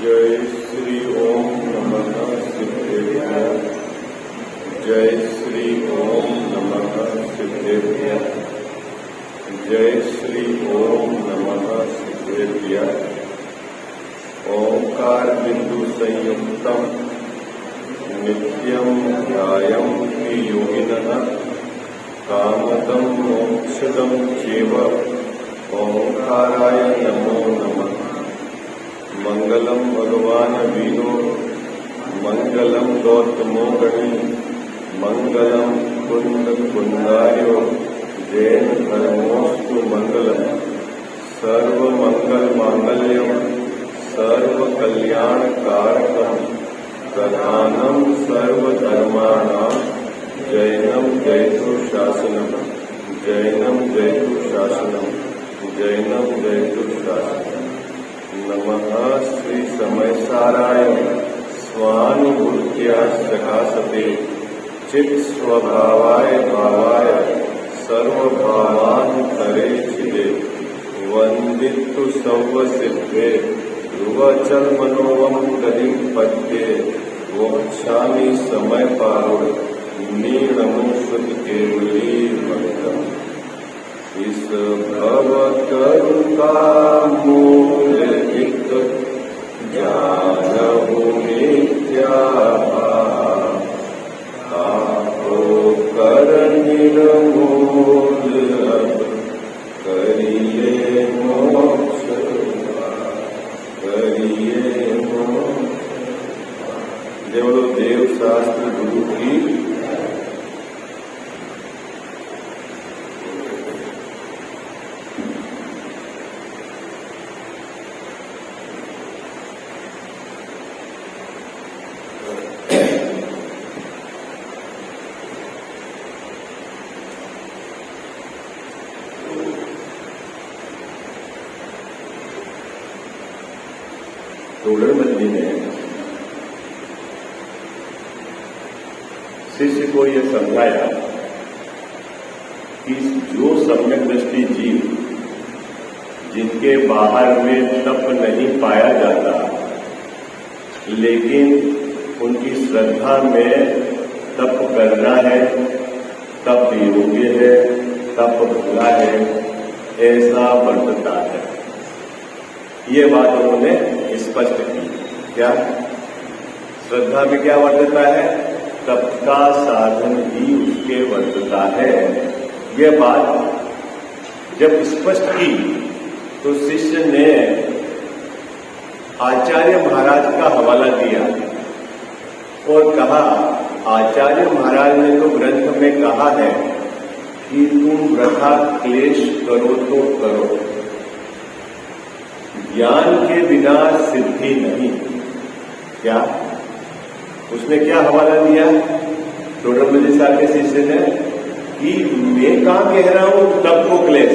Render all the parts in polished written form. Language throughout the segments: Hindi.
जय श्री ओम नमः सिद्धेभ्यः। जय श्री ओम नमः सिद्धेभ्यः। जय श्री ओम नमः सिद्धेभ्यः। ओंकार बिंदु संयुक्तम नित्यं ध्यायं हि योगिनः कामदं मोक्षदं चैव ओंकाराय नमो नमः। मंगलम भगवान वीरो मंगलम गौतमो गणी मंगलम कुंद कुंदार्यो जैन धर्मोस्तु मंगलम। सर्व मंगल मांगल्यम सर्व कल्याण कारकम प्रधानम सर्वधर्माणां जैनम जयतु शासनम। जैनम जयतु शासनम। जैनम जयतु शासनम। नमः श्री समय साराय स्वानुभूत्या सकाशते चित् स्वभावाय भावाय सर्वभावान् करे चिदे वंदितु सौव सिद्धे ध्रुवचल मनोवम गतिं पद्ये वक्षामि समय पारुण नीणमुश्रुति केवली मंत्रम। इस भव करुणा मूलहित जानहु नित्या आपो कर निर्मूल अब करिए मोक्ष करिए मोक्ष। जय बोलो देव शास्त्र गुरु की। तोड़रमल्ली ने शिष्य को यह समझाया कि जो सम्यक दृष्टि जीव जिनके बाहर में तप नहीं पाया जाता लेकिन उनकी श्रद्धा में तप करना है, तप योग्य है, तप भला है, ऐसा वर्तता है। ये बात उन्होंने स्पष्ट की। क्या श्रद्धा में क्या वर्तता है? तप का साधन ही उसके वर्तता है। यह बात जब स्पष्ट की तो शिष्य ने आचार्य महाराज का हवाला दिया और कहा, आचार्य महाराज ने तो ग्रंथ में कहा है कि तुम वृथा क्लेश करो तो करो, ज्ञान के बिना सिद्धि नहीं। क्या उसने क्या हवाला दिया तोड़रमल्ली साहब के शिष्य ने कि मैं कहां कह रहा हूं तप को क्लेश,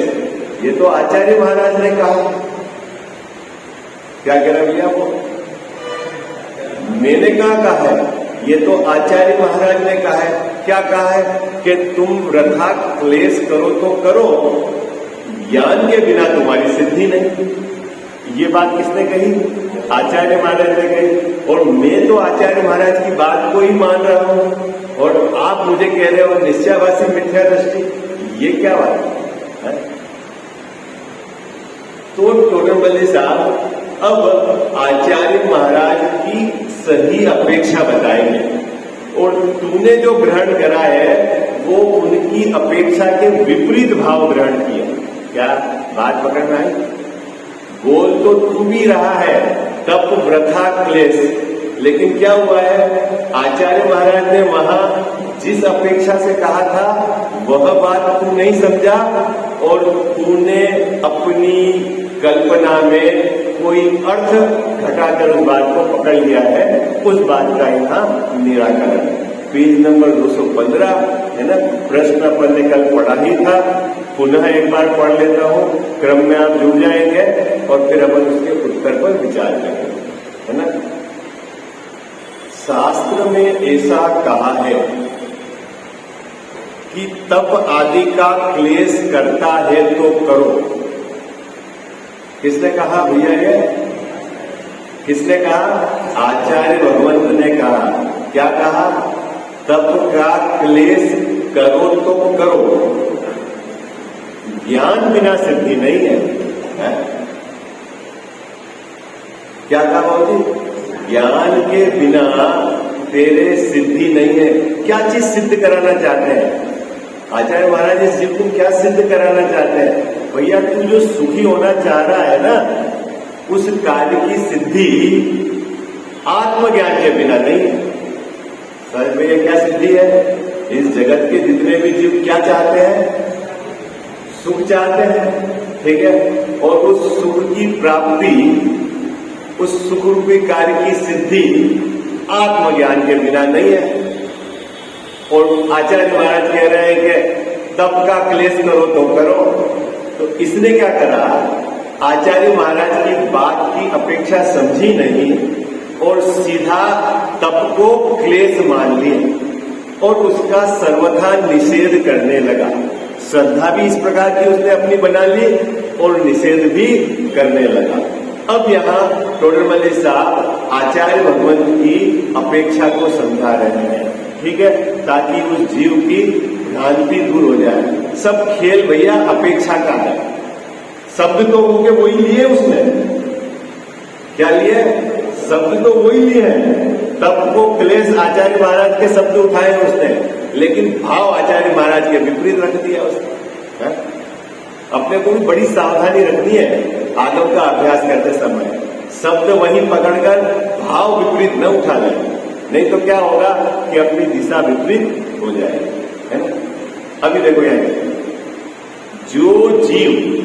ये तो आचार्य महाराज ने कहा। क्या कह रहा भैया वो? मैंने कहा है, ये तो आचार्य महाराज ने कहा है। क्या कहा है कि तुम वृथा क्लेश करो तो करो, ज्ञान के बिना तुम्हारी सिद्धि नहीं। ये बात किसने कही? आचार्य महाराज ने कही। और मैं तो आचार्य महाराज की बात को ही मान रहा हूं और आप मुझे कह रहे हो निश्चयवासी मिथ्या दृष्टि। ये क्या बात है? तो तोड़रमल्ली साहब अब आचार्य महाराज की सही अपेक्षा बताएंगे और तूने जो ग्रहण करा है वो उनकी अपेक्षा के विपरीत भाव ग्रहण किया। क्या बात पकड़ना है? बोल तो तू भी रहा है तप वृथा क्लेश, लेकिन क्या हुआ है? आचार्य महाराज ने वहां जिस अपेक्षा से कहा था वह बात तू नहीं समझा और तूने अपनी कल्पना में कोई अर्थ घटाकर उस बात को पकड़ लिया है। उस बात का यहां निराकरण पेज नंबर 215 है ना। प्रश्न अपन ने कल पढ़ा ही था, पुनः एक बार पढ़ लेता हूं, क्रम में आप जुड़ जाएंगे और फिर अपन उसके उत्तर पर विचार करेंगे, है ना। शास्त्र में ऐसा कहा है कि तप आदि का क्लेश करता है तो करो। किसने कहा भैया ये? किसने कहा? आचार्य भगवंत ने कहा। क्या कहा? तप का क्लेश करो तो करो, ज्ञान बिना सिद्धि नहीं है। क्या कहा बाबूजी? ज्ञान के बिना तेरे सिद्धि नहीं है। क्या चीज सिद्ध कराना चाहते हैं आचार्य महाराज? इस जीव को क्या सिद्ध कराना चाहते हैं? भैया तू जो सुखी होना चाह रहा है ना, उस कार्य की सिद्धि आत्मज्ञान के बिना नहीं। सर में ये क्या सिद्धि है? इस जगत के जितने भी जीव क्या चाहते हैं? सुख चाहते हैं, ठीक है। और उस सुख की प्राप्ति, उस सुख रूपी कार्य की सिद्धि आत्मज्ञान के बिना नहीं है। और आचार्य महाराज कह रहे हैं कि तप का क्लेश करो तो करो। तो इसने क्या करा? आचार्य महाराज की बात की अपेक्षा समझी नहीं और सीधा तप को क्लेश मान लिया और उसका सर्वथा निषेध करने लगा। श्रद्धा भी इस प्रकार की उसने अपनी बना ली और निषेध भी करने लगा। अब यहाँ टोडरमल साहब आचार्य भगवंत की अपेक्षा को समझा रहे हैं, ठीक है, ताकि उस जीव की भ्रांति दूर हो जाए। सब खेल भैया अपेक्षा का है। शब्द तो होंगे वही लिए उसने, क्या लिए? शब्द तो वही लिए हैं। तब को क्लेश आचार्य महाराज के शब्द उठाए उसने, लेकिन भाव आचार्य महाराज के विपरीत रख दिया उसने। है? अपने को भी बड़ी सावधानी रखनी है आगम का अभ्यास करते समय। शब्द वही पकड़कर भाव विपरीत न उठा ले, नहीं तो क्या होगा कि अपनी दिशा विपरीत हो जाएगी, है ना। अभी देखो यहाँ जो जीव,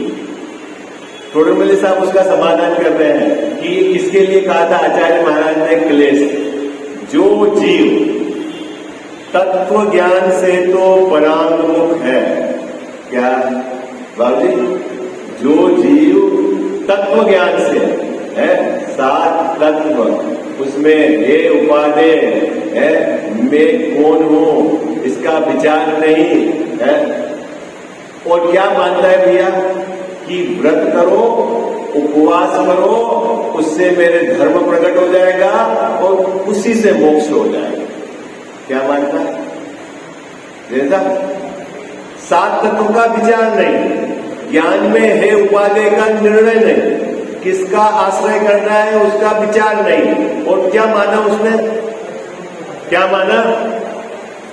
टोडरमल साहब उसका समाधान कर रहे हैं कि ये किसके लिए कहा था आचार्य महाराज ने? क्लेश। जो जीव तत्व ज्ञान से तो परांगमुख है। क्या बाबूजी? जो जीव तत्व ज्ञान से है, सात तत्व, उसमें हे उपादेय है, मैं कौन हूं इसका विचार नहीं है। और क्या मानता है भैया कि व्रत करो, उपवास करो, उससे मेरे धर्म प्रकट हो जाएगा और उसी से मोक्ष हो जाएगा। क्या मानता है? जैसा सात तत्व का विचार नहीं, ज्ञान में है उपादेय का निर्णय नहीं, किसका आश्रय करना है उसका विचार नहीं। और क्या माना उसने? क्या माना?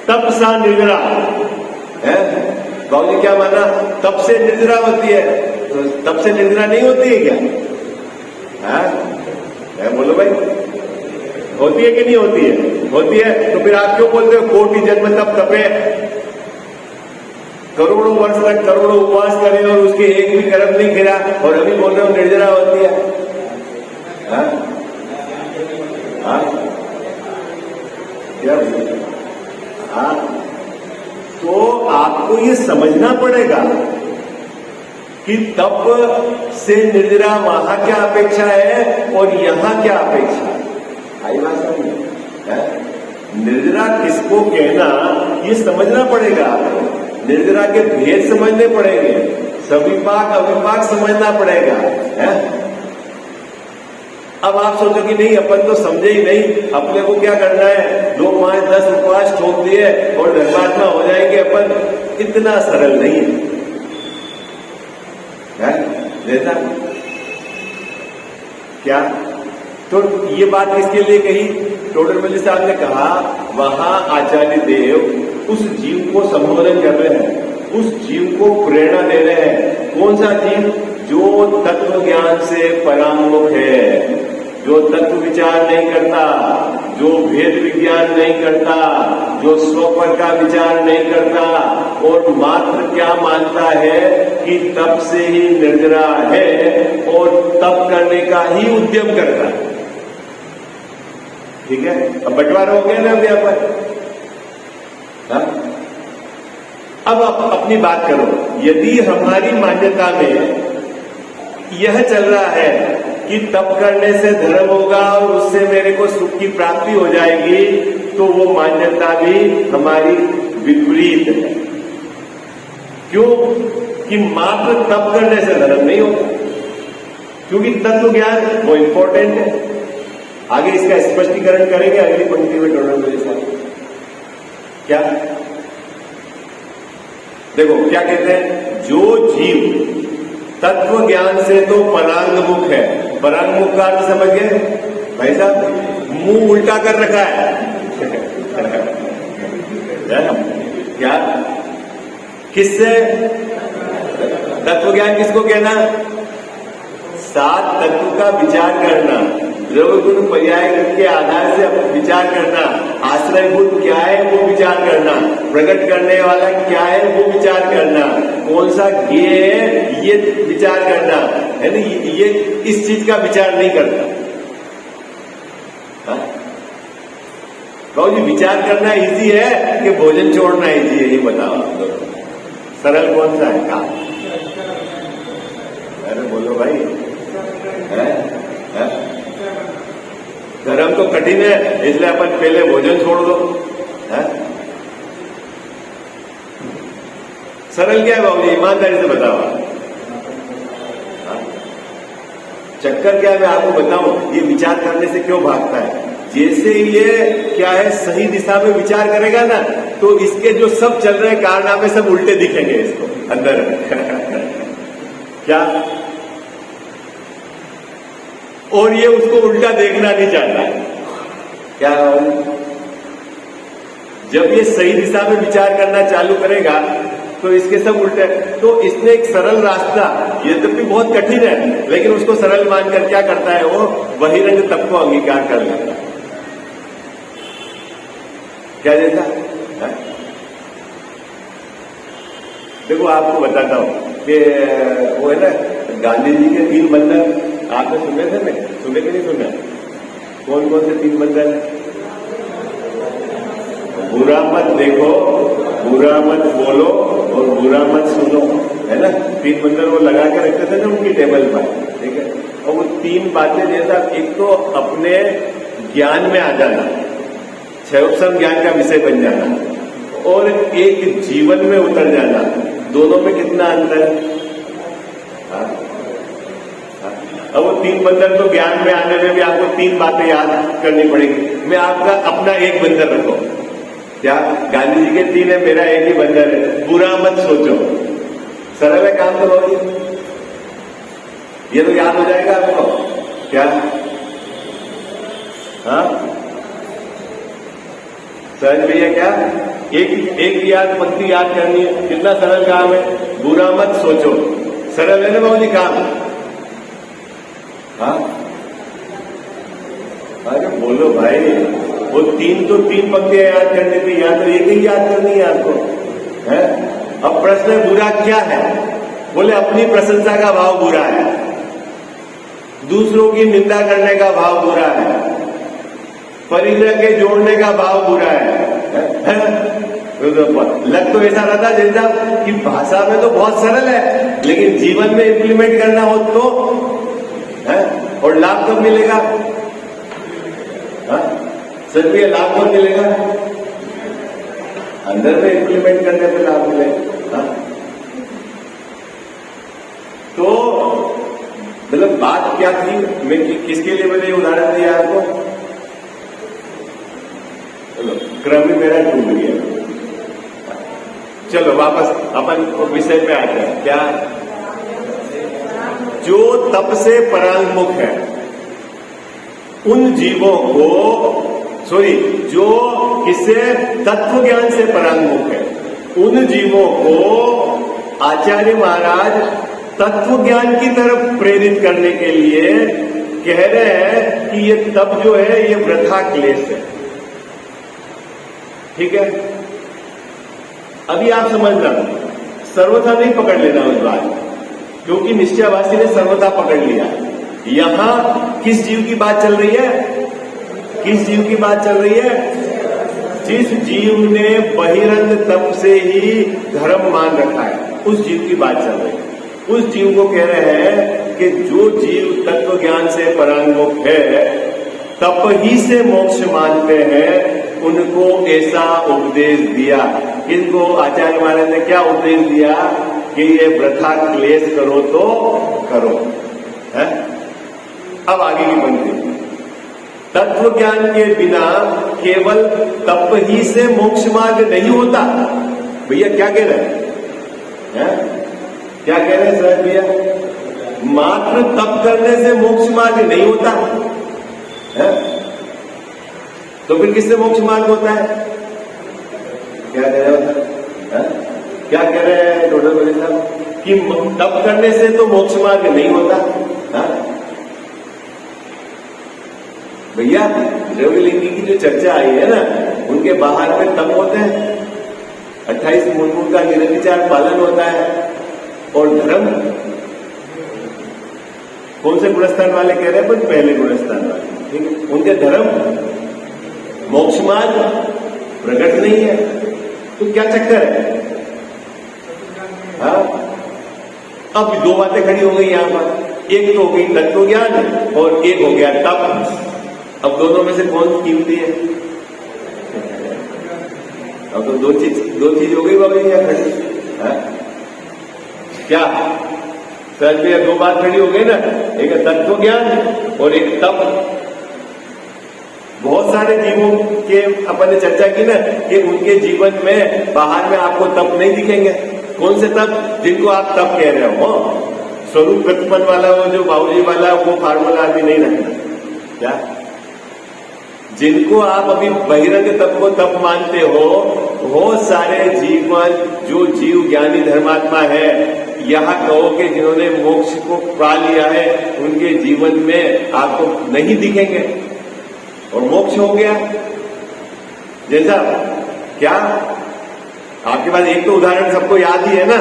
तप सा निद्रा है। बाबूजी क्या माना? तप से निद्रा होती है। तो तप से निद्रा नहीं होती है क्या? है? बोलो भाई, होती है कि नहीं होती है? होती है। तो फिर आप क्यों बोलते हो कोटि जन्म तप तपे, करोड़ों वर्ष तक करोड़ों उपवास करे और उसके एक भी कर्म नहीं गिरा, और अभी बोल रहे हो निर्जरा होती है? क्या? तो आपको ये समझना पड़ेगा कि तप से निर्जरा वहां क्या अपेक्षा है और यहां क्या अपेक्षा है। आई बात समझ? निर्जरा किसको कहना ये समझना पड़ेगा आपको। निर्जरा के भेद समझने पड़ेंगे, सविपाक अविपाक समझना पड़ेगा, है? अब आप सोचो कि नहीं अपन तो समझे ही नहीं, अपने को क्या करना है, 2, 5, 10 उपवास ठोक दिए और धर्मात्मा हो जाएंगे अपन। इतना सरल नहीं है, जैसा क्या? तो ये बात किसके लिए कही? टोडरमल साहब ने कहा वहां आचार्य देव उस जीव को संबोधन कर रहे हैं, उस जीव को प्रेरणा दे रहे हैं। कौन सा जीव? जो तत्व ज्ञान से परांगमुख है, जो तत्व विचार नहीं करता, जो भेद विज्ञान नहीं करता, जो स्वपर का विचार नहीं करता और मात्र क्या मानता है कि तप से ही निर्जरा है और तप करने का ही उद्यम करता है। ठीक है, अब बंटवारा हो गया ना अब यहाँ पर। अब आप अपनी बात करो। यदि हमारी मान्यता में यह चल रहा है कि तप करने से धर्म होगा और उससे मेरे को सुख की प्राप्ति हो जाएगी, तो वो मान्यता भी हमारी विपरीत है। क्यों? कि मात्र तप करने से धर्म नहीं होगा, क्योंकि तत्व ज्ञान वो इंपॉर्टेंट है। आगे इसका स्पष्टीकरण करेंगे अगली पंक्ति में डॉक्टर मोदी साहब। क्या देखो क्या कहते हैं, जो जीव तत्व ज्ञान से तो परांगमुख है। परांगमुख का अर्थ समझ गए भाई साहब, मुंह उल्टा कर रखा है क्या, किससे? तत्व ज्ञान किसको कहना? सात तत्व का विचार करना, द्रव्य गुण पर्याय के आधार से विचार करना, आश्रयभूत क्या है वो विचार करना, प्रकट करने वाला क्या है वो विचार करना, कौन सा ज्ञेय है ये विचार करना है ना। ये इस चीज का विचार नहीं करता। कहो जी विचार करना इजी है कि भोजन छोड़ना इजी है, ये बताओ आप लोग, सरल कौन सा है? कहा अरे बोलो भाई, है? धर्म तो कठिन है, इसलिए अपन पहले भोजन छोड़ दो। है? सरल क्या है बाबूजी, ईमानदारी से बताओ। चक्कर क्या है मैं आपको बताऊं, ये विचार करने से क्यों भागता है। जैसे ये क्या है सही दिशा में विचार करेगा ना, तो इसके जो सब चल रहे कारनामे सब उल्टे दिखेंगे इसको अंदर क्या, और ये उसको उल्टा देखना नहीं चाहता। क्या जब ये सही दिशा में विचार करना चालू करेगा तो इसके सब उल्टे। तो इसने एक सरल रास्ता, ये तब भी बहुत कठिन है, लेकिन उसको सरल मानकर क्या करता है वो बहिरंग तप को अंगीकार कर लेता है। क्या देता है? देखो आपको बताता हूं कि वो है ना गांधी जी के 3 बंधन, आपने सुने थे ना? सुने कि नहीं सुना? कौन कौन से 3 बंधन? बुरा मत देखो, बुरा मत बोलो और बुरा मत सुनो, है ना। 3 बंधन वो लगा के रखते थे ना उनकी टेबल पर, ठीक है। और वो 3 बातें जैसा, एक तो अपने ज्ञान में आ जाना, क्षयोपम ज्ञान का विषय बन जाना, और एक जीवन में उतर जाना। दोनों में कितना अंतर है? अब वो 3 बंधन तो ज्ञान में आने में भी आपको 3 बातें याद करनी पड़ेगी। मैं आपका अपना एक बंधन रखो, क्या गांधी जी के 3 है, मेरा एक ही बंधन है, बुरा मत सोचो। सरल है काम तो होगी, ये तो याद हो जाएगा आपको। क्या हाँ सहज भैया, क्या एक याद पंक्ति याद करनी है, कितना सरल काम है। बुरा मत सोचो, सरल है ना बाबू जी काम? हाँ अरे बोलो भाई, वो 3 पंक्तियां याद करनी थी, या तो एक ही याद करनी है आपको, है। अब प्रश्न है बुरा क्या है? बोले अपनी प्रशंसा का भाव बुरा है, दूसरों की निंदा करने का भाव बुरा है, परिग्रह के जोड़ने का भाव बुरा है। लग तो ऐसा रहता जैसा कि भाषा में तो बहुत सरल है, लेकिन जीवन में इंप्लीमेंट करना हो तो है, और लाभ कब मिलेगा? सच में लाभ कब मिलेगा? अंदर में इंप्लीमेंट करने पे लाभ मिलेगा। तो मतलब बात क्या थी, मैं किसके लिए मैंने उदाहरण दिया आपको? चलो क्रम ही मेरा टूट गया। चलो वापस अपन विषय पे आते हैं। क्या? जो तप से परांगमुख है उन जीवों को, जो किससे? तत्व ज्ञान से परांगमुख है, उन जीवों को आचार्य महाराज तत्व ज्ञान की तरफ प्रेरित करने के लिए कह रहे हैं कि ये तप जो है ये वृथा क्लेश है। ठीक है, अभी आप समझना, सर्वथा नहीं पकड़ लेना उस बात, क्योंकि निश्चयवासी ने सर्वथा पकड़ लिया। यहां किस जीव की बात चल रही है? किस जीव की बात चल रही है? जिस जीव ने बहिरंग तप से ही धर्म मान रखा है, उस जीव की बात चल रही है। उस जीव को कह रहे हैं कि जो जीव तत्व ज्ञान से परांगमुख है, तप ही से मोक्ष मानते हैं, उनको ऐसा उपदेश दिया। इनको आचार्य महाराज ने क्या उपदेश दिया कि ये वृथा क्लेश करो तो करो, है। अब आगे की पंक्ति, तत्व ज्ञान के बिना केवल तप ही से मोक्ष मार्ग नहीं होता। भैया क्या कह रहे हैं? क्या कह रहे हैं सर भैया? मात्र तप करने से मोक्ष मार्ग नहीं होता है? तो फिर किससे मोक्ष मार्ग होता है? क्या कह रहे हो? क्या कह रहे हैं डॉक्टर बोले साहब कि तप करने से तो मोक्ष मार्ग नहीं होता? भैया द्रव्यलिंगी की जो चर्चा आई है ना, उनके बाहर में तप होते हैं, 28 मूलभूत का निरविचार पालन होता है, और धर्म कौन से गुणस्थान वाले कह रहे हैं? पर पहले गुणस्थान वाले, ठीक है, उनके धर्म मोक्ष मार्ग प्रकट नहीं है। तो क्या चक्कर है? हाँ, अब दो बातें खड़ी हो गई यहां पर, एक तो हो गई तत्व ज्ञान और एक हो गया तप। अब दोनों में से कौन कीमती है? अब तो दो चीज हो गई बाबा क्या खड़ी? क्या सर भैया दो बात खड़ी हो गई ना, एक तत्व ज्ञान और एक तप। बहुत सारे जीवों के अपन ने चर्चा की ना कि उनके जीवन में बाहर में आपको तप नहीं दिखेंगे। कौन से तप? जिनको आप तप कह रहे हो, स्वरूप प्रतिपन्न वाला वो जो बाबूजी वाला वो फार्मूला अभी नहीं रखना। क्या जिनको आप अभी बहिरंग तप को तप मानते हो, बहुत सारे जीवन जो जीव ज्ञानी धर्मात्मा है, यह कहो कि जिन्होंने मोक्ष को पा लिया है, उनके जीवन में आपको नहीं दिखेंगे और मोक्ष हो गया। जैसा क्या आपके पास एक तो उदाहरण सबको याद ही है ना?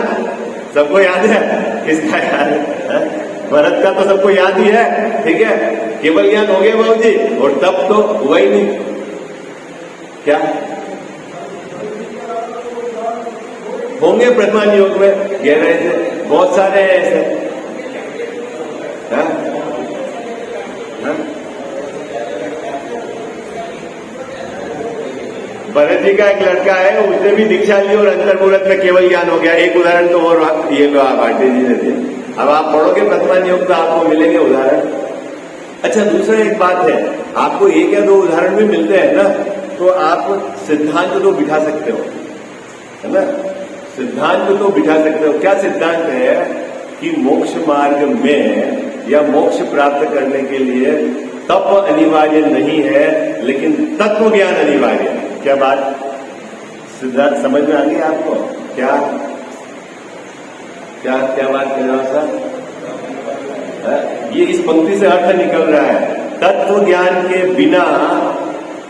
सबको याद है? किसका याद है? भरत का तो सबको याद ही है, ठीक है, केवल ज्ञान हो गया बाबूजी, और तब तो हुआ ही नहीं। क्या होंगे प्रथमान योग में गहराई से? बहुत सारे हैं ऐसे। भरत जी का एक लड़का है, उसने भी दीक्षा ली और अंतर्मुहूर्त में केवल ज्ञान हो गया। एक उदाहरण तो और ये लो आप आटे जी ने दिया। अब आप पढ़ोगे प्रथमान योग तो आपको मिलेंगे उदाहरण। अच्छा, दूसरा एक बात है, आपको एक या दो उदाहरण भी मिलते हैं ना, तो आप सिद्धांत तो बिठा सकते हो, है ना? सिद्धांत तो बिठा सकते हो। क्या सिद्धांत है? कि मोक्ष मार्ग में या मोक्ष प्राप्त करने के लिए तप अनिवार्य नहीं है, लेकिन तत्व ज्ञान अनिवार्य है। क्या बात सिद्धांत समझ में आ गई आपको? क्या क्या क्या बात कर रहे हो सर? ये इस पंक्ति से अर्थ निकल रहा है, तत्व ज्ञान के बिना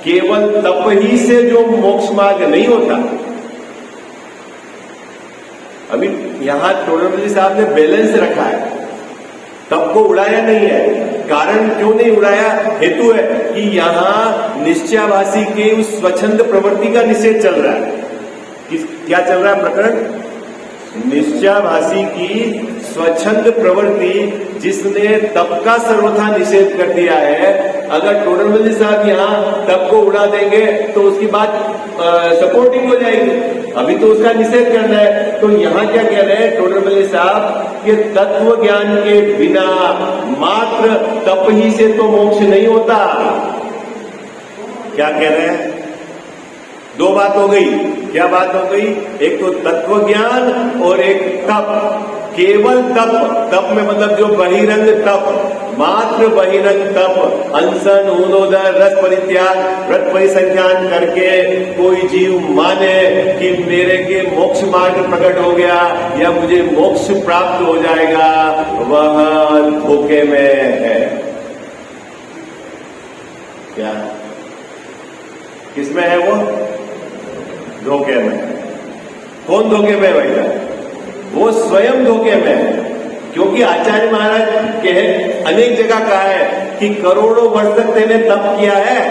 केवल तप ही से जो मोक्ष मार्ग नहीं होता। अभी यहां टोडरमल साहब ने बैलेंस रखा है, तप को उड़ाया नहीं है। कारण क्यों नहीं उड़ाया? हेतु है कि यहां निश्चयाभासी के उस स्वच्छंद प्रवृत्ति का निषेध चल रहा है। क्या चल रहा है प्रकरण? निश्चयाभासी की स्वच्छंद प्रवृत्ति जिसने तप का सर्वथा निषेध कर दिया है। अगर टोडरमल साहब यहाँ तप को उड़ा देंगे तो उसकी बात सपोर्टिंग हो जाएगी। अभी तो उसका निषेध करना है। तो यहाँ क्या कह रहे हैं टोडरमल साहब कि तत्व ज्ञान के बिना मात्र तप ही से तो मोक्ष नहीं होता। क्या कह रहे हैं? दो बात हो गई। क्या बात हो गई? एक तो तत्व ज्ञान और एक तप। केवल तप, तप में मतलब जो बहिरंग तप, मात्र बहिरंग तप, अनशन, ऊनोदर, रस परित्याग, व्रत परिसंख्यान करके कोई जीव माने कि मेरे के मोक्ष मार्ग प्रकट हो गया या मुझे मोक्ष प्राप्त हो जाएगा, वह धोखे में है। क्या किसमें है वो? धोखे में। कौन धोखे में भाई साहब? वो स्वयं धोखे में है। क्योंकि आचार्य महाराज के अनेक जगह कहा है कि करोड़ों वर्ष तक तेने तप किया है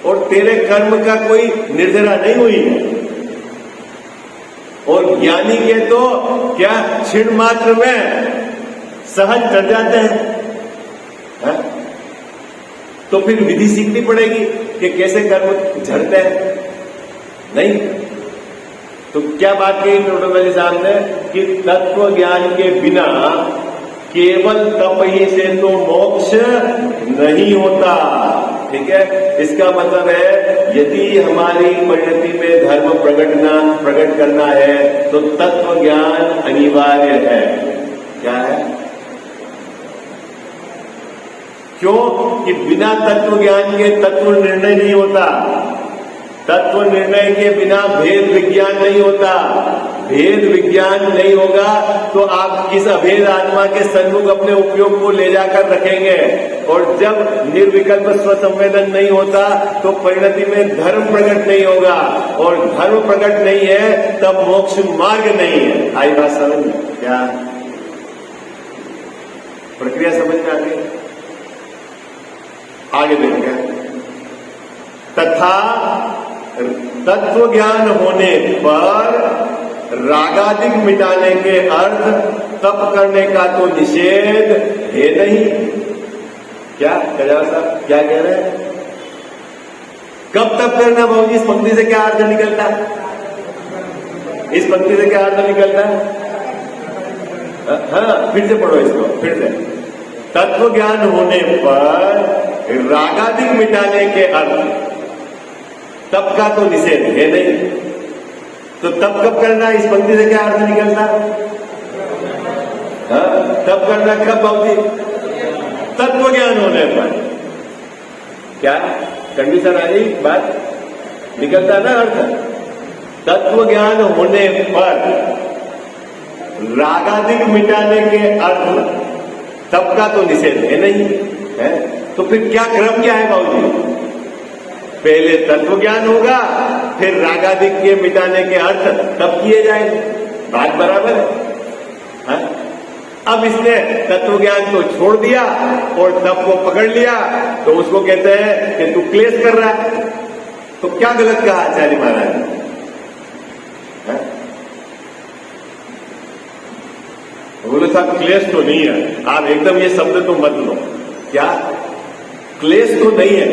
और तेरे कर्म का कोई निर्जरा नहीं हुई है। और ज्ञानी के तो क्या क्षण मात्र में सहज चढ़ जाते हैं। तो फिर विधि सीखनी पड़ेगी कि कैसे कर्म झड़ते हैं। नहीं तो क्या बात कही टोडरमल साहब ने कि तत्व ज्ञान के बिना केवल तप ही से तो मोक्ष नहीं होता। ठीक है, इसका मतलब है यदि हमारी परिणति में धर्म प्रकट करना है तो तत्व ज्ञान अनिवार्य है। क्या है? क्यों? कि बिना तत्व ज्ञान के तत्व निर्णय नहीं होता। तत्व निर्णय के बिना भेद विज्ञान नहीं होता। भेद विज्ञान नहीं होगा तो आप किस अभेद आत्मा के सन्मुख अपने उपयोग को ले जाकर रखेंगे। और जब निर्विकल्प स्वसंवेदन नहीं होता तो परिणति में धर्म प्रकट नहीं होगा, और धर्म प्रकट नहीं है तब मोक्ष मार्ग नहीं है। आई बात समझ में? क्या प्रक्रिया समझ में आ गई? आगे देखेंगे। तथा तत्व ज्ञान होने पर रागादिक मिटाने के अर्थ तप करने का तो निषेध है नहीं। क्या कजाव साहब क्या कह रहे हैं? कब तप करना बाबूजी? इस पंक्ति से क्या अर्थ निकलता है? इस पंक्ति से क्या अर्थ निकलता है? हाँ, फिर से पढ़ो इसको, फिर से। तत्व ज्ञान होने पर रागादिक मिटाने के अर्थ तप का तो निषेध है नहीं। तो तप कब करना? इस पंक्ति से क्या अर्थ निकलता? तप करना कब बाबूजी? तत्व ज्ञान होने पर। क्या कंडीशन आ गई? बात निकलता ना अर्थ? तत्व ज्ञान होने पर रागादिक मिटाने के अर्थ तप का तो निषेध है नहीं है। तो फिर क्या क्रम क्या है बाबूजी? पहले तत्व ज्ञान होगा, फिर रागादिक के मिटाने के अर्थ तब किए जाएंगे। बात बराबर है? अब इसने तत्व ज्ञान को छोड़ दिया और तप को पकड़ लिया तो उसको कहते हैं कि तू क्लेश कर रहा है। तो क्या गलत कहा आचार्य महाराज ने? बोले साहब क्लेश तो नहीं है, आप एकदम ये शब्द तो मत लो। क्या क्लेश तो नहीं है?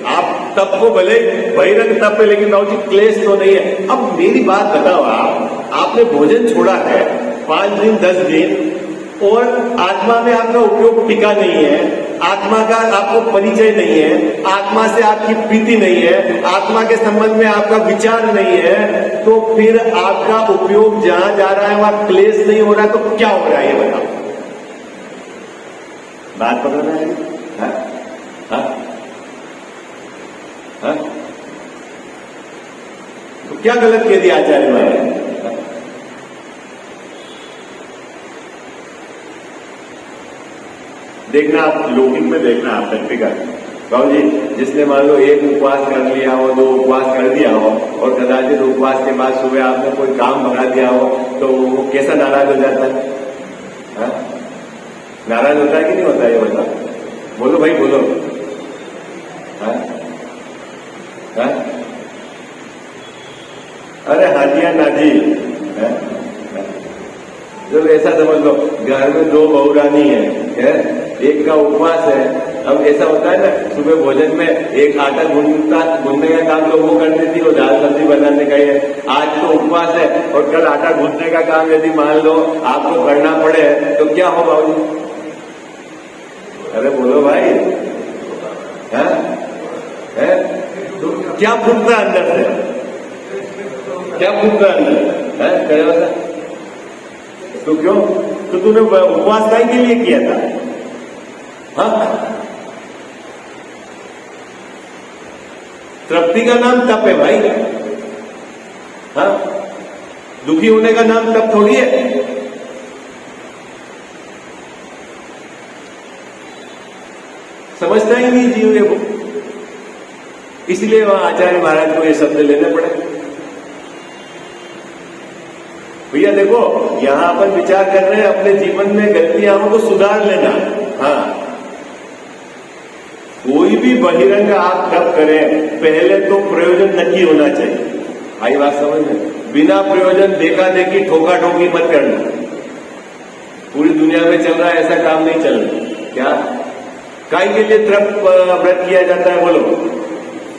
आप तप को भले बहिरंग तप है लेकिन बाबूजी क्लेश तो नहीं है। अब मेरी बात बताओ, आपने भोजन छोड़ा है 5 दिन 10 दिन और आत्मा में आपका उपयोग टिका नहीं है, आत्मा का आपको परिचय नहीं है, आत्मा से आपकी प्रीति नहीं है, आत्मा के संबंध में आपका विचार नहीं है, तो फिर आपका उपयोग जहां जा रहा है वहां क्लेश नहीं हो रहा, तो क्या हो रहा है ये बताओ। बात पकड़ना है? तो क्या गलत कह दिया आचार्य महाराज? देखना आप लौकिक में, देखना आप प्रैक्टिकल। बाबू जी जिसने मान लो एक उपवास कर लिया हो, 2 उपवास कर दिया हो और कदाचित उपवास के बाद सुबह आपने कोई काम भगा दिया हो तो वो कैसा नाराज हो जाता है? नाराज होता है कि नहीं होता है? ये बताओ, बोलो भाई बोलो। अरे हाजिया नाजी, जब ऐसा समझ लो घर में 2 बहुरानी है, एक का उपवास है। अब ऐसा होता है ना, सुबह भोजन में एक आटा गूंदने का काम लोग वो करती थी, वो दाल सब्जी बनाने का है। आज तो उपवास है और कल आटा गूंदने का काम यदि मान लो आपको करना पड़े तो क्या हो बाबूजी? अरे बोलो भाई, है? तो क्या फूटता है अंदर से? क्या फूटता है अंदर? है क्या वाला? तो क्यों? तो तूने उपवास काहे के लिए किया था? तृप्ति का नाम तप है भाई। दुखी होने का नाम तप थोड़ी है। समझता ही नहीं जीव को, इसलिए वहां आचार्य महाराज को ये शब्द लेने पड़े। भैया देखो, यहां अपन विचार कर रहे हैं अपने जीवन में गलतियां हो तो सुधार लेना। कोई भी बहिरंग आप तप करें पहले तो प्रयोजन नक्की होना चाहिए। आई बात समझ में? बिना प्रयोजन देखा देखी ठोका ठोकी मत करना। पूरी दुनिया में चल रहा है ऐसा काम नहीं चल रहा। क्या काय के लिए व्रत किया जाता है? बोलो,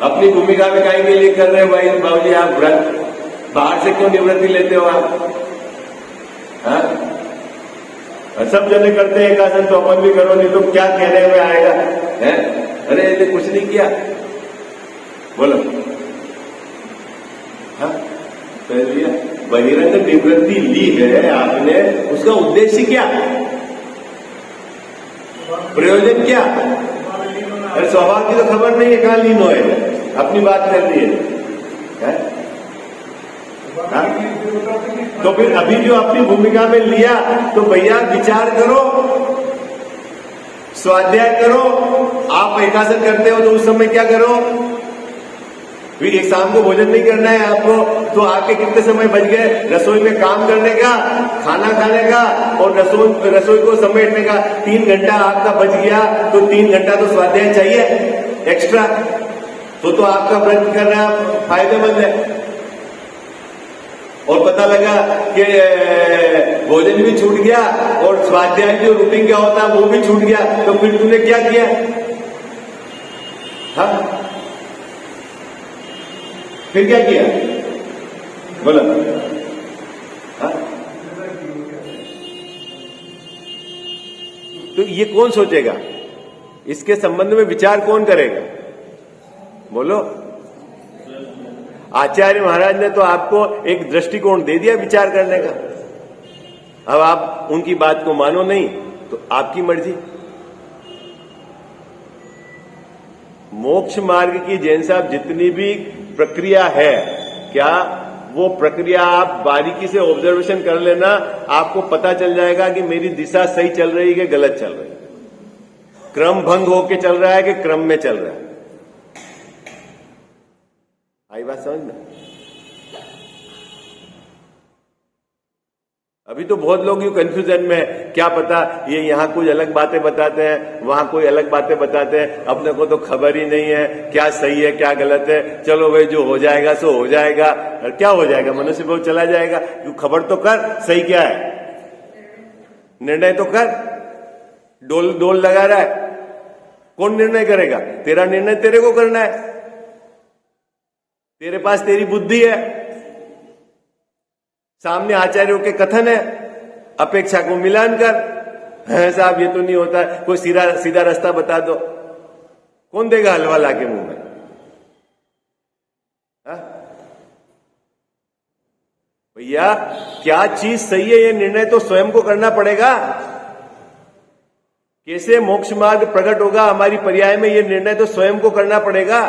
अपनी भूमिका में काय के लिए कर रहे हो भाई? बाबूजी आप व्रत बाहर से क्यों निवृत्ति लेते हो आप? सब जने करते हैं एक आसन, तो अपन भी करो, नहीं तो क्या कहने में आएगा है? अरे ये कुछ नहीं किया, बोलो। हाँ, कर लिया। बहिरंग निवृत्ति ली है आपने, उसका उद्देश्य क्या, प्रयोजन क्या? अरे स्वभाव की तो खबर नहीं है कहां लीन होए, अपनी बात कर रही है? तो फिर अभी जो अपनी भूमिका में लिया, तो भैया विचार करो, स्वाध्याय करो। आप एकासन करते हो तो उस समय क्या करो? फिर एक शाम को भोजन नहीं करना है आपको, तो आपके कितने समय बच गए रसोई में काम करने का, खाना खाने का और रसोई को समेटने का? 3 घंटा आपका बच गया, तो 3 घंटा तो स्वाध्याय चाहिए एक्स्ट्रा, तो आपका व्रत करना फायदेमंद है। और पता लगा कि भोजन भी छूट गया और स्वाध्याय जो रूटीन क्या होता है वो भी छूट गया, तो फिर तूने क्या किया? हाँ, फिर क्या किया, बोला? हाँ? तो ये कौन सोचेगा, इसके संबंध में विचार कौन करेगा, बोलो? आचार्य महाराज ने तो आपको एक दृष्टिकोण दे दिया विचार करने का। अब आप उनकी बात को मानो नहीं तो आपकी मर्जी। मोक्ष मार्ग की जैन साहब जितनी भी प्रक्रिया है, क्या वो प्रक्रिया आप बारीकी से ऑब्जर्वेशन कर लेना, आपको पता चल जाएगा कि मेरी दिशा सही चल रही है कि गलत चल रही है, क्रम भंग होके चल रहा है कि क्रम में चल रहा है। आई बात समझ में? अभी तो बहुत लोग यू कंफ्यूजन में, क्या पता ये यहां कोई अलग बातें बताते हैं, वहां कोई अलग बातें बताते हैं, अपने को तो खबर ही नहीं है क्या सही है क्या गलत है। चलो भाई जो हो जाएगा सो हो जाएगा, और क्या हो जाएगा, मनुष्य बहुत चला जाएगा। तू खबर तो कर सही क्या है, निर्णय तो कर। डोल लगा रहा है, कौन निर्णय करेगा? तेरा निर्णय तेरे को करना है, तेरे पास तेरी बुद्धि है, सामने आचार्यों के कथन है, अपेक्षा को मिलान कर। है साहब ये तो नहीं होता, कोई सीधा रास्ता बता दो, कौन देगा हलवा लाके मुंह में? भैया क्या चीज सही है ये निर्णय तो स्वयं को करना पड़ेगा। कैसे मोक्ष मार्ग प्रकट होगा हमारी पर्याय में, ये निर्णय तो स्वयं को करना पड़ेगा।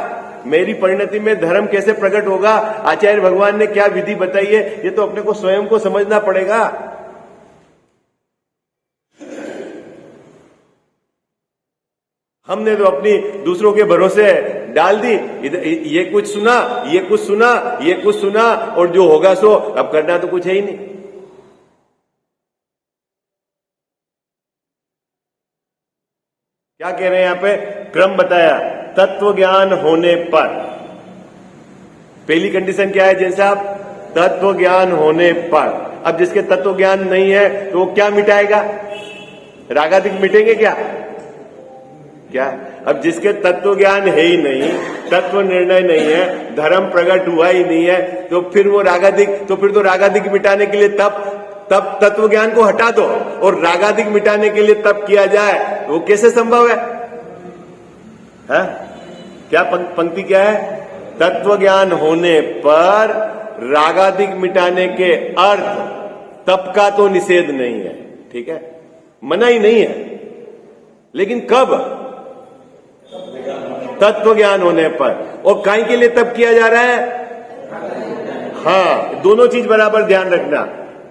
मेरी परिणति में धर्म कैसे प्रकट होगा, आचार्य भगवान ने क्या विधि बताई है, ये तो अपने को स्वयं को समझना पड़ेगा। हमने तो अपनी दूसरों के भरोसे डाल दी, ये कुछ सुना, ये कुछ सुना, ये कुछ सुना, और जो होगा सो, अब करना तो कुछ है ही नहीं। क्या कह रहे हैं यहां पे? क्रम बताया, तत्व ज्ञान होने पर। पहली कंडीशन क्या है जैन साहब? तत्व ज्ञान होने पर। अब जिसके तत्व ज्ञान नहीं है तो वो क्या मिटाएगा? रागादिक मिटेंगे क्या? अब जिसके तत्व ज्ञान है ही नहीं, तत्व निर्णय नहीं है, धर्म प्रकट हुआ ही नहीं है, तो फिर वो रागादिक, तो फिर तो रागादिक मिटाने के लिए तब तत्व ज्ञान को हटा दो और रागादिक मिटाने के लिए तब किया जाए, वो कैसे संभव है? क्या पंक्ति क्या है? तत्व ज्ञान होने पर रागादिक मिटाने के अर्थ तप का तो निषेध नहीं है, ठीक है, मना ही नहीं है, लेकिन कब? तत्व ज्ञान होने पर। और काहे के लिए तप किया जा रहा है? हाँ, दोनों चीज बराबर ध्यान रखना,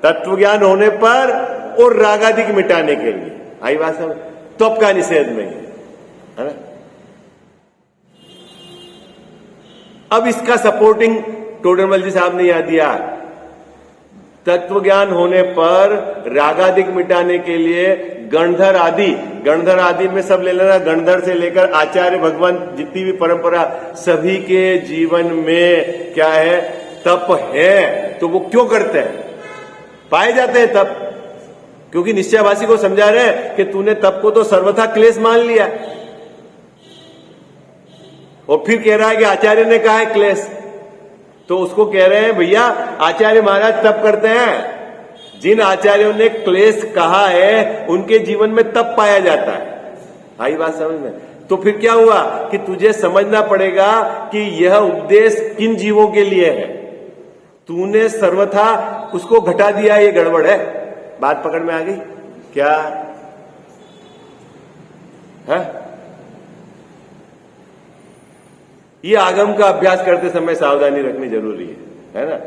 तत्व ज्ञान होने पर और रागादिक मिटाने के लिए। आई बात समझ? तप का निषेध नहीं है ना? अब इसका सपोर्टिंग टोडरमल जी साहब ने यहां दिया, तत्व ज्ञान होने पर रागादिक मिटाने के लिए गणधर आदि में सब ले लेना, गणधर से लेकर आचार्य भगवान जितनी भी परंपरा, सभी के जीवन में क्या है? तप है। तो वो क्यों करते हैं? पाए जाते हैं तप, क्योंकि निश्चयवासी को समझा रहे हैं कि तूने तप को तो सर्वथा क्लेश मान लिया, और फिर कह रहा है कि आचार्य ने कहा है क्लेश, तो उसको कह रहे हैं भैया आचार्य महाराज तप करते हैं, जिन आचार्यों ने क्लेश कहा है उनके जीवन में तब पाया जाता है। आई बात समझ में? तो फिर क्या हुआ कि तुझे समझना पड़ेगा कि यह उपदेश किन जीवों के लिए है। तूने सर्वथा उसको घटा दिया, ये गड़बड़ है। बात पकड़ में आ गई क्या है? ये आगम का अभ्यास करते समय सावधानी रखनी जरूरी है ना?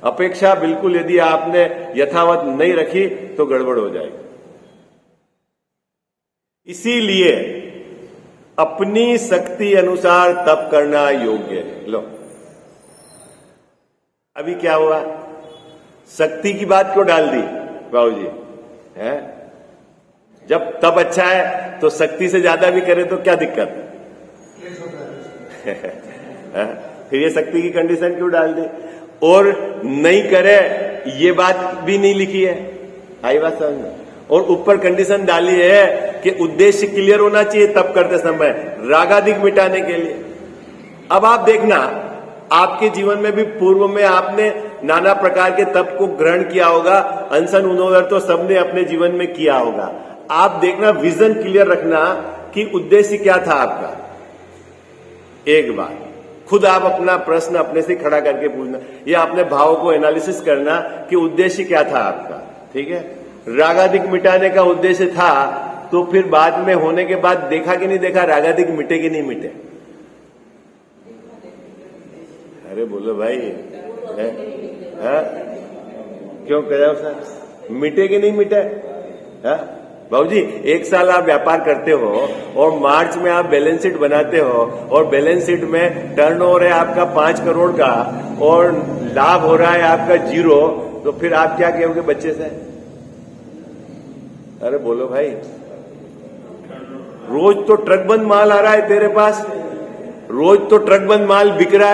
अपेक्षा बिल्कुल यदि आपने यथावत नहीं रखी तो गड़बड़ हो जाएगी। इसीलिए अपनी शक्ति अनुसार तप करना योग्य है। लो अभी क्या हुआ, शक्ति की बात क्यों डाल दी बाबूजी? है जब तप अच्छा है तो शक्ति से ज्यादा भी करे तो क्या दिक्कत है? फिर ये शक्ति की कंडीशन क्यों डाल दी? और नहीं करे ये बात भी नहीं लिखी है। आई बात समझ में? और ऊपर कंडीशन डाली है कि उद्देश्य क्लियर होना चाहिए तप करते समय, रागादिक मिटाने के लिए। अब आप देखना, आपके जीवन में भी पूर्व में आपने नाना प्रकार के तप को ग्रहण किया होगा, अनशन उन्नोदर तो सबने अपने जीवन में किया होगा। आप देखना, विजन क्लियर रखना कि उद्देश्य क्या था आपका। एक बार खुद आप अपना प्रश्न अपने से खड़ा करके पूछना, या अपने भाव को एनालिसिस करना कि उद्देश्य क्या था आपका। ठीक है, रागादिक मिटाने का उद्देश्य था तो फिर बाद में होने के बाद देखा कि नहीं देखा, रागादिक मिटे कि नहीं मिटे? अरे बोलो भाई, है? क्यों कह सर, मिटे कि नहीं मिटे? बाबूजी, एक साल आप व्यापार करते हो और मार्च में आप बैलेंस शीट बनाते हो और बैलेंस शीट में टर्नओवर है आपका 5 करोड़ का और लाभ हो रहा है आपका 0, तो फिर आप क्या कहोगे बच्चे से? अरे बोलो भाई, रोज तो ट्रक बंद माल आ रहा है तेरे पास, रोज तो ट्रक बंद माल बिक रहा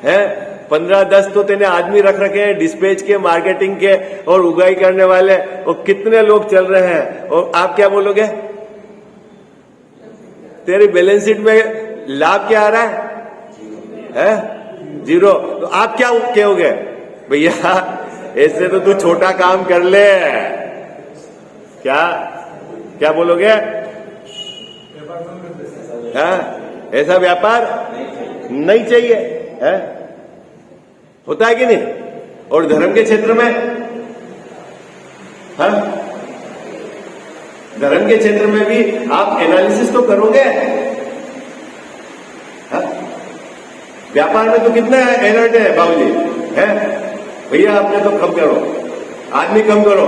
है? 15-10 तो तेने आदमी रख रखे हैं डिस्पैच के, मार्केटिंग के और उगाई करने वाले, और कितने लोग चल रहे हैं, और आप क्या बोलोगे? तेरी बैलेंस शीट में लाभ क्या आ रहा है? 0। तो आप क्या कहोगे? भैया ऐसे तो तू छोटा काम कर ले। क्या बोलोगे? ऐसा व्यापार नहीं चाहिए है? होता है कि नहीं? और धर्म के क्षेत्र में, धर्म के क्षेत्र में भी आप एनालिसिस तो करोगे। व्यापार में तो कितना एलर्ट है बाबूजी, है भैया? आपने तो कम करो, आदमी कम करो,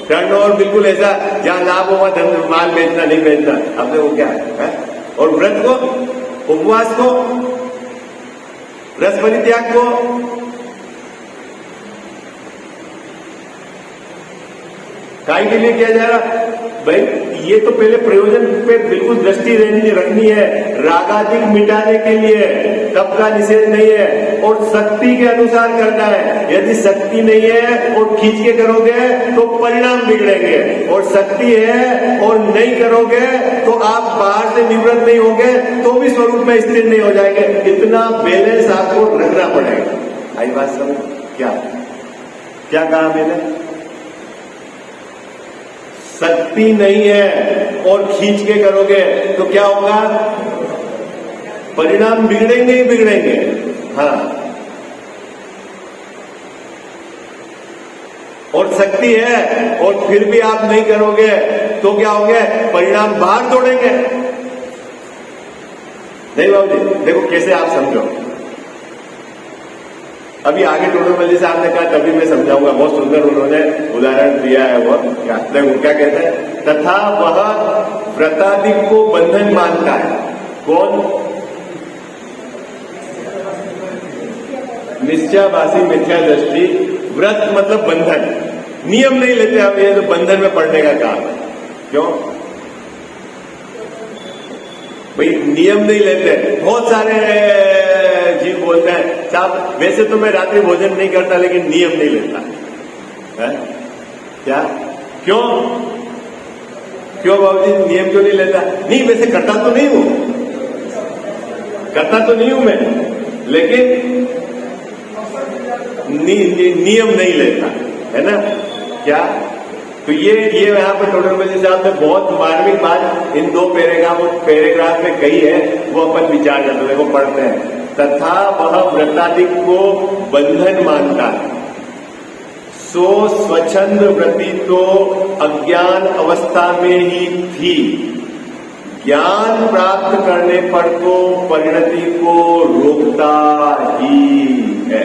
टर्नओवर बिल्कुल ऐसा जहां लाभ होगा धन माल बेचना नहीं बेचना, आपने वो क्या है? और व्रत को, उपवास को, रस परित्याग को, काय के लिए किया जा रहा भाई? ये तो पहले प्रयोजन पे बिल्कुल दृष्टि रखनी है, रागादिक मिटाने के लिए, तप का निषेध नहीं है, और शक्ति के अनुसार करना है। यदि शक्ति नहीं है और खींच के करोगे तो परिणाम बिगड़ेंगे, और शक्ति है और नहीं करोगे तो आप बाहर से निवृत्त नहीं होगे तो भी स्वरूप में स्थिर नहीं हो जाएंगे। इतना बैलेंस आपको रखना पड़ेगा। आई बात समझ? क्या कहा मैंने? शक्ति नहीं है और खींच के करोगे तो क्या होगा? परिणाम बिगड़ेंगे ही बिगड़ेंगे। और शक्ति है और फिर भी आप नहीं करोगे तो क्या होगे? परिणाम बाहर दौड़ेंगे। नहीं बाबूजी, देखो कैसे आप समझो। अभी आगे टोटोमल्ली साहब ने कहा, तभी मैं समझाऊंगा, बहुत सुंदर उन्होंने उदाहरण दिया है। वो क्या कहते हैं? तथा वह व्रतादिक को बंधन मानता है। कौन? निश्चयवासी मिथ्या दृष्टि। व्रत मतलब बंधन, नियम नहीं लेते आप, ये तो बंधन में पड़ने का काम। क्यों भाई नियम नहीं लेते? बहुत सारे जीव बोलते हैं साहब वैसे तो मैं रात्रि भोजन नहीं करता लेकिन नियम नहीं लेता है? क्या? क्यों बाबूजी नियम क्यों नहीं लेता? नहीं वैसे करता तो नहीं हूं मैं, लेकिन नियम नहीं लेता, है ना? क्या? तो ये यहाँ पर टोडरमल साहब ने बहुत मार्मिक बात इन 2 पैराग्राफ में कही है, वो अपन विचार करते हैं, वो पढ़ते हैं। तथा वह व्रताधिक को बंधन मानता है, सो स्वच्छंद व्रति तो अज्ञान अवस्था में ही थी, ज्ञान प्राप्त करने पर तो परिणति को रोकता ही है।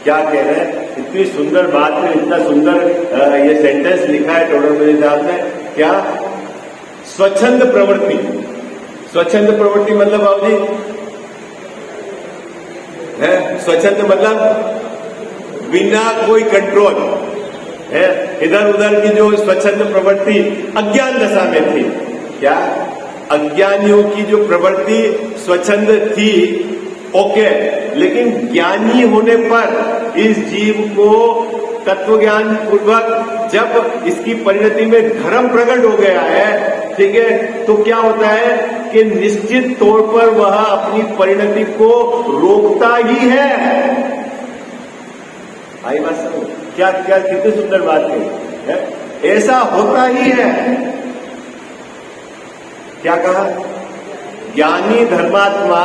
क्या कह रहे हैं? इतनी सुंदर बात है, इतना सुंदर ये सेंटेंस लिखा है टोडरमल साहब ने। क्या? स्वच्छंद प्रवृत्ति। स्वच्छंद प्रवृत्ति मतलब बाबूजी है, स्वच्छंद मतलब बिना कोई कंट्रोल है, इधर उधर की जो स्वच्छंद प्रवृत्ति अज्ञान दशा में थी। क्या? अज्ञानियों की जो प्रवृत्ति स्वच्छंद थी, ओके, लेकिन ज्ञानी होने पर इस जीव को तत्व ज्ञान पूर्वक जब इसकी परिणति में धर्म प्रकट हो गया है, ठीक है, तो क्या होता है कि निश्चित तौर पर वह अपनी परिणति को रोकता ही है। आई बात समझ? क्या क्या कितनी सुंदर बात है, ऐसा होता ही है। क्या कहा? ज्ञानी धर्मात्मा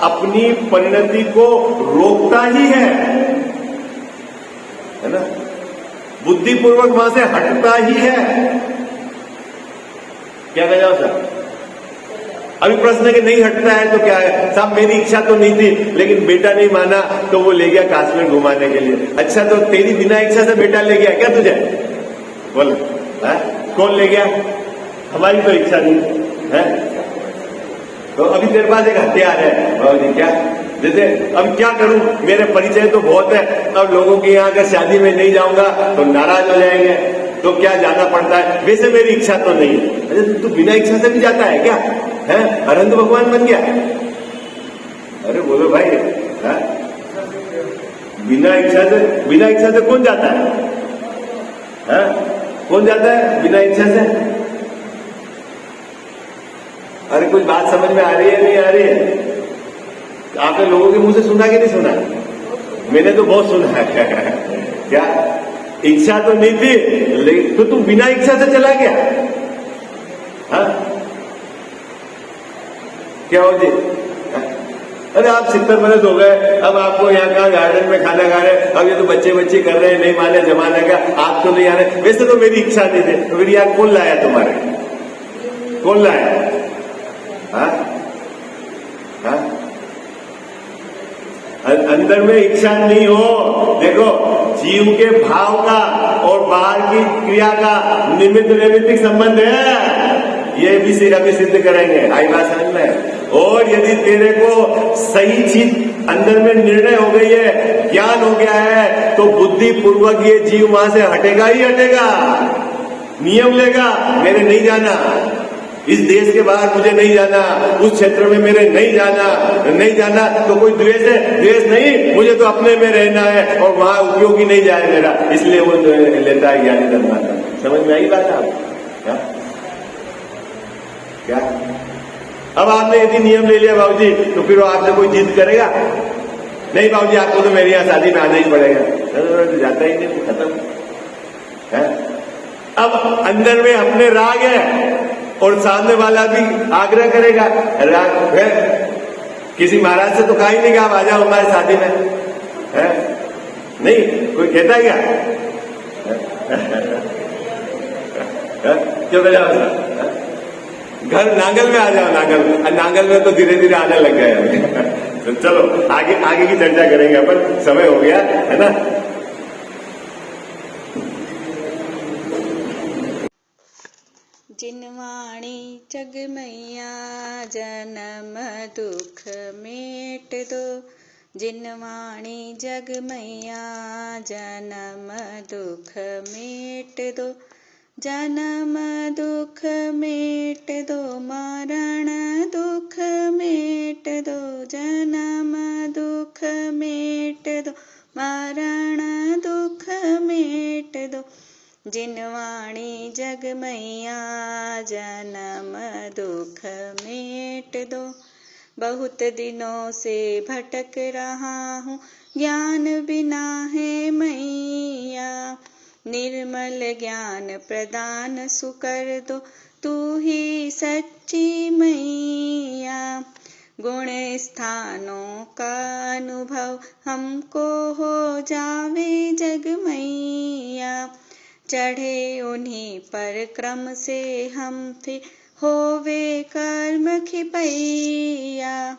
अपनी परिणति को रोकता ही है ना, बुद्धिपूर्वक वहां से हटता ही है। क्या कह जाओ सर? अभी प्रश्न है कि नहीं हटता है तो क्या है साहब, मेरी इच्छा तो नहीं थी लेकिन बेटा नहीं माना तो वो ले गया काश्मीर घुमाने के लिए। अच्छा, तो तेरी बिना इच्छा से बेटा ले गया क्या तुझे? बोल, कौन ले गया? हमारी तो इच्छा नहीं है। तो अभी तेरे पास एक हथियार है बाबूजी। क्या? जैसे अब क्या करूं, मेरे परिचय तो बहुत है, अब लोगों के यहाँ अगर शादी में नहीं जाऊंगा तो नाराज हो जाएंगे, तो क्या जाना पड़ता है। वैसे मेरी इच्छा तो नहीं है। अरे तू बिना इच्छा से भी जाता है क्या? है अरंत भगवान बन गया? अरे बोलो भाई, है? बिना इच्छा से कौन जाता है? कौन जाता है बिना इच्छा से? अरे कुछ बात समझ में आ रही है नहीं आ रही है? आपने लोगों के मुंह से सुना कि नहीं सुना? मैंने तो बहुत सुना है। क्या? इच्छा तो नहीं थी लेकिन तो तू बिना इच्छा से चला गया? हाँ, क्या हो जी? अरे आप 70 बरस हो गए, अब आपको यहाँ का गार्डन में खाना खा रहे, अब ये तो बच्चे कर रहे हैं, नहीं माने जमाने का, आप तो नहीं आ रहे। वैसे तो मेरी इच्छा नहीं थी, तो फिर यहाँ कौन लाया तुम्हारे? कौन लाया? हाँ? हाँ? अंदर में इच्छा नहीं हो, देखो जीव के भाव का और बाहर की क्रिया का निमित्त नैमित्तिक संबंध है, ये भी अभी सिद्ध करेंगे। आई बात समझ में? और यदि तेरे को सही चीज अंदर में निर्णय हो गई है, ज्ञान हो गया है, तो बुद्धि पूर्वक ये जीव वहां से हटेगा ही हटेगा, नियम लेगा, मेरे नहीं जाना, इस देश के बाहर मुझे नहीं जाना, उस क्षेत्र में मेरे नहीं जाना, तो कोई द्वेष है? द्वेष नहीं, मुझे तो अपने में रहना है और वहां उपयोगी नहीं जाए मेरा, इसलिए वो लेता है ज्ञानी धर्मात्मा। समझ में आई बात आप? क्या? अब आपने यदि नियम ले लिया बाबूजी, तो फिर वो आपसे कोई जिद करेगा? नहीं बाबूजी, आपको तो मेरी यहाँ शादी में आना ही पड़ेगा, तो जाता ही नहीं, खत्म है। अब अंदर में अपने राग है और सामने वाला भी आग्रह करेगा, राग है। किसी महाराज से तो कहा ही नहीं कि आप आ जाओ हमारे शादी में, है? नहीं, कोई कहता है क्या? क्यों जाओ घर नांगल में आ जाओ, नांगल में तो धीरे धीरे आने लग गए। तो चलो आगे की चर्चा करेंगे अपन, समय हो गया है ना। जिनवाणी जग मैया जन्म दुख मेट दो, जिनवाणी जग मैया जन्म दुख मेट दो, जन्म दुख मेट दो, मरण दुख मेट दो, जन्म दुख मेट दो, मरण दुख मेट दो, जिनवाणी जग मैया जन्म दुख मेट दो। बहुत दिनों से भटक रहा हूँ ज्ञान बिना है मैया, निर्मल ज्ञान प्रदान सुकर दो, तू ही सच्ची मैया। गुण स्थानों का अनुभव हमको हो जावे जग मैया। चढ़े उन्हीं पर क्रम से हम थे, होवे कर्म खिपैया।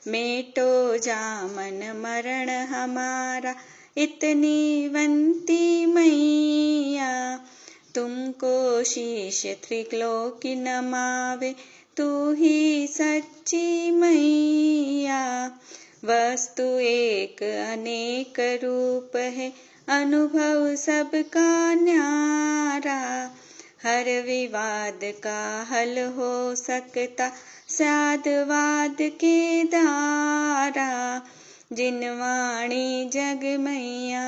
मेटो जामन मरण हमारा, इतनी वंती मैया। तुमको शीश त्रिलोकी नमावे, तू ही सच्ची मैया। वस्तु एक अनेक रूप है, अनुभव सबका न्यारा। हर विवाद का हल हो सकता, साधवाद के द्वारा। जिनवाणी जग मैया,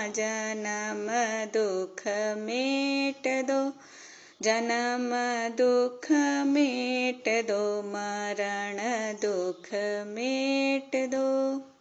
जन्म दुख मेट दो। जन्म दुख मेट दो, मरण दुख मेट दो।